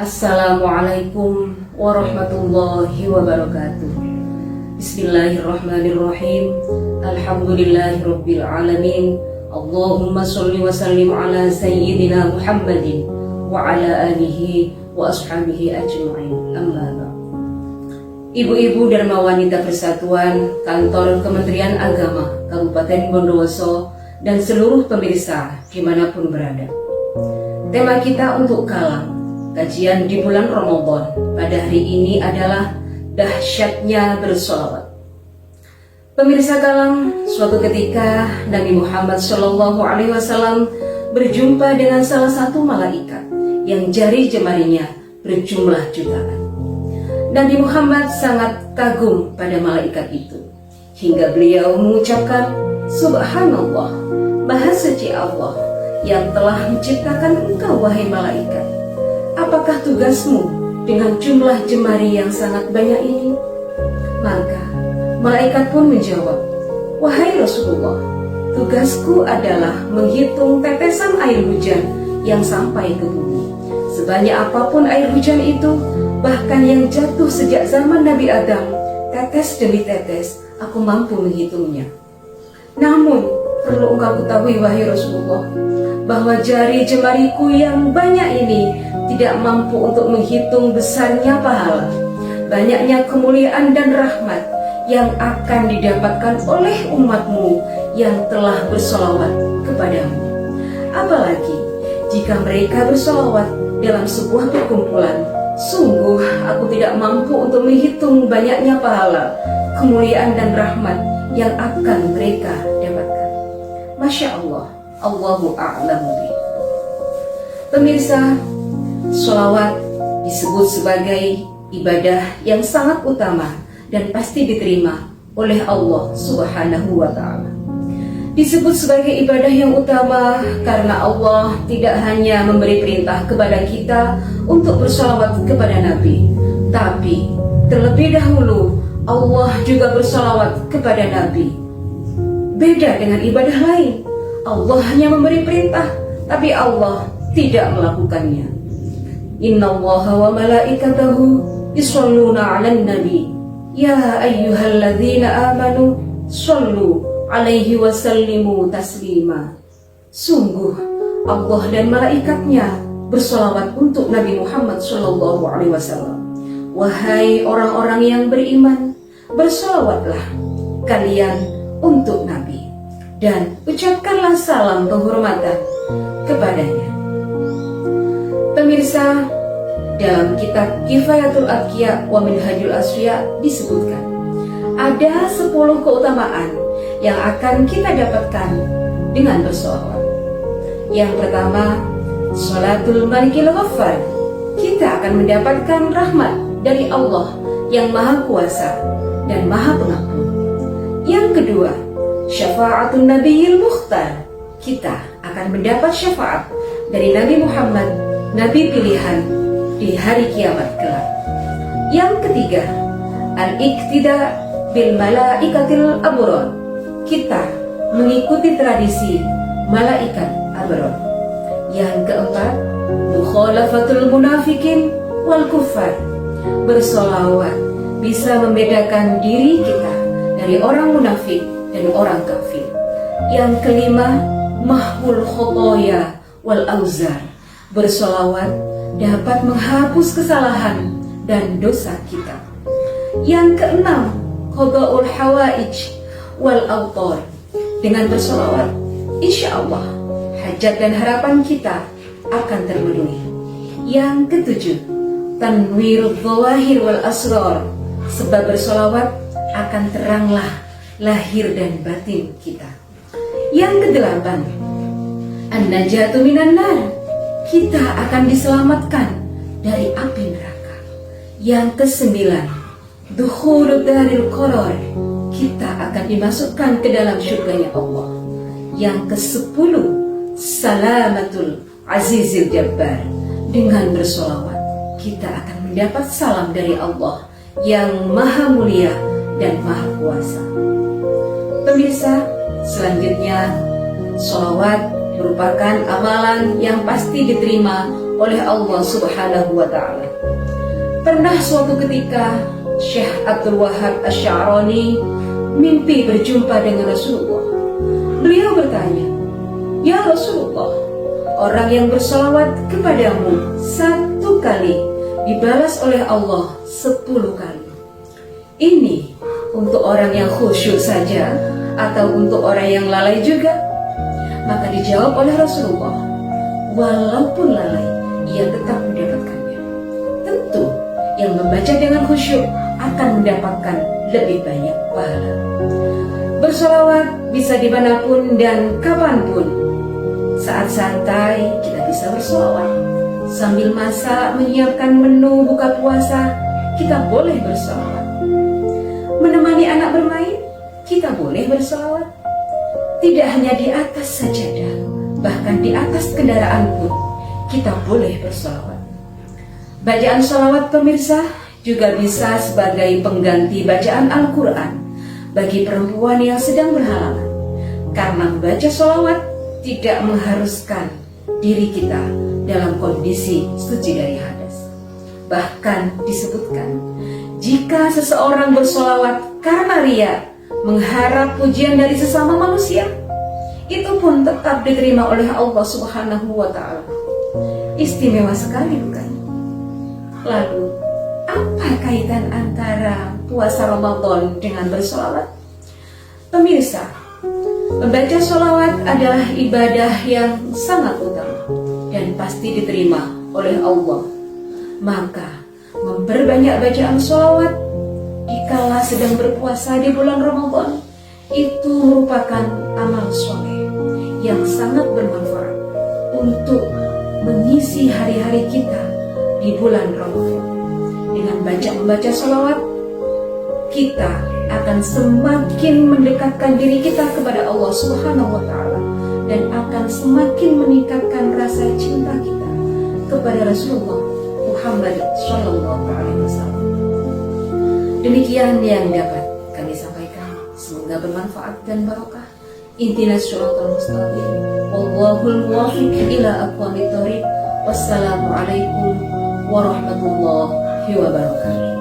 Assalamualaikum warahmatullahi wabarakatuh. Bismillahirrahmanirrahim. Alhamdulillahirabbil alamin. Allahumma sholli wa sallim ala sayyidina Muhammadin wa ala alihi wa ashabihi ajma'in. Amma ba'd. Ibu-ibu Dharma Wanita Persatuan, Kantor Kementerian Agama Kabupaten Bondowoso, dan seluruh pemirsa dimanapun berada. Tema kita untuk kalam kajian di bulan Ramadan pada hari ini adalah dahsyatnya bersolawat. Pemirsa kalam, suatu ketika Nabi Muhammad SAW berjumpa dengan salah satu malaikat yang jari jemarinya berjumlah jutaan. Nabi Muhammad sangat kagum pada malaikat itu hingga beliau mengucapkan, Subhanallah, Maha Suci Allah yang telah menciptakan engkau wahai malaikat. Apakah tugasmu dengan jumlah jemari yang sangat banyak ini? Maka malaikat pun menjawab, wahai Rasulullah, tugasku adalah menghitung tetesan air hujan yang sampai ke bumi. Sebanyak apapun air hujan itu, bahkan yang jatuh sejak zaman Nabi Adam, tetes demi tetes, aku mampu menghitungnya. Namun, perlu engkau ketahui wahai Rasulullah, bahwa jari jemariku yang banyak ini tidak mampu untuk menghitung besarnya pahala, banyaknya kemuliaan dan rahmat yang akan didapatkan oleh umatmu yang telah bersolawat kepadamu. Apalagi jika mereka bersolawat dalam sebuah perkumpulan, sungguh aku tidak mampu untuk menghitung banyaknya pahala, kemuliaan dan rahmat yang akan mereka dapatkan. Masya Allah, Allahu a'lamu bih. Pemirsa, sholawat disebut sebagai ibadah yang sangat utama dan pasti diterima oleh Allah Subhanahu wa ta'ala. Disebut sebagai ibadah yang utama karena Allah tidak hanya memberi perintah kepada kita untuk bersholawat kepada Nabi, tapi terlebih dahulu Allah juga bersholawat kepada Nabi. Beda dengan ibadah lain, Allah hanya memberi perintah, tapi Allah tidak melakukannya. Innallaha wa malaikatahu yusholluna 'alan nabi. Ya ayyuhalladzina amanu shollu 'alaihi wa sallimu taslima. Sungguh Allah dan malaikatnya bersolawat untuk Nabi Muhammad SAW. Wahai orang-orang yang beriman, bersolawatlah kalian untuk Nabi dan ucapkanlah salam penghormatan kepadanya. Pemirsa, dalam kitab Kifayatul Atqiya wa Minhajul Asfiya disebutkan ada 10 keutamaan yang akan kita dapatkan dengan bersolawat. Yang pertama, Sholatul Malikil Ghaffar. Kita akan mendapatkan rahmat dari Allah yang Maha Kuasa dan Maha Pengampun. Yang kedua, Syafa'atun Nabiyil Mukhtar. Kita akan mendapat syafaat dari Nabi Muhammad, Nabi pilihan di hari kiamat kelak. Yang ketiga, Al-Iqtida bil Malaikatil Abrar. Kita mengikuti tradisi malaikat abrar. Yang keempat, Mukhalafatul Munafikin wal Kuffar. Bersolawat bisa membedakan diri kita dari orang munafik dan orang kafir. Yang kelima, mahul khotoya wal auzar. Bersolawat dapat menghapus kesalahan dan dosa kita. Yang keenam, qada'ul hawaij wal autor. Dengan bersolawat, insya Allah hajat dan harapan kita akan terpenuhi. Yang ketujuh, tanwirul dhawahir wal asrar. Sebab bersolawat akan teranglah lahir dan batin kita. Yang kedelapan, an-najatu minan nar. Kita akan diselamatkan dari api neraka. Yang kesembilan, dukhulud daril qarar. Kita akan dimasukkan ke dalam syurganya Allah. Yang kesepuluh, salamatul azizil jabbar. Dengan bersolawat kita akan mendapat salam dari Allah yang maha mulia dan maha kuasa. Pemirsa, selanjutnya, sholawat merupakan amalan yang pasti diterima oleh Allah Subhanahu wa Ta'ala. Pernah suatu ketika Syekh Abdul Wahab Asy-Sya'rani mimpi berjumpa dengan Rasulullah. Beliau bertanya, "Ya Rasulullah, orang yang bersalawat kepadamu 1 kali dibalas oleh Allah 10 kali. Ini untuk orang yang khusyuk saja atau untuk orang yang lalai juga?" Maka dijawab oleh Rasulullah, "Walaupun lalai, ia tetap mendapatkannya." Tentu yang membaca dengan khusyuk akan mendapatkan lebih banyak pahala. Bersolawat bisa dimanapun dan kapanpun. Saat santai kita bisa bersolawat. Sambil masak menyiapkan menu buka puasa, kita boleh bersolawat. Menemani anak bermain, kita boleh bersolawat. Tidak hanya di atas sajadah, bahkan di atas kendaraan pun kita boleh bersolawat. Bacaan solawat pemirsa juga bisa sebagai pengganti bacaan Al-Quran bagi perempuan yang sedang berhalangan, karena membaca solawat tidak mengharuskan diri kita dalam kondisi suci dari hadas. Bahkan disebutkan, jika seseorang bersolawat karena ria, mengharap pujian dari sesama manusia, itu pun tetap diterima oleh Allah Subhanahu wa Ta'ala. Istimewa sekali, bukan? Lalu, apa kaitan antara puasa Ramadan dengan bersolawat? Pemirsa, membaca solawat adalah ibadah yang sangat utama dan pasti diterima oleh Allah. Maka, memperbanyak bacaan solawat dikala sedang berpuasa di bulan Ramadan itu merupakan amal soleh yang sangat bermanfaat untuk mengisi hari-hari kita di bulan Ramadan. Dengan membaca solawat, kita akan semakin mendekatkan diri kita kepada Allah Subhanahu wa Ta'ala dan akan semakin meningkatkan rasa cinta kita kepada Rasulullah Muhammad Sallallahu Alaihi Wasallam. Demikian yang dapat kami sampaikan. Semoga bermanfaat dan barokah. Ihdinas shiratal mustaqim. Wallahul muwaffiq ila aqwamit thoriq. Wassalamualaikum warahmatullahi wabarakatuh.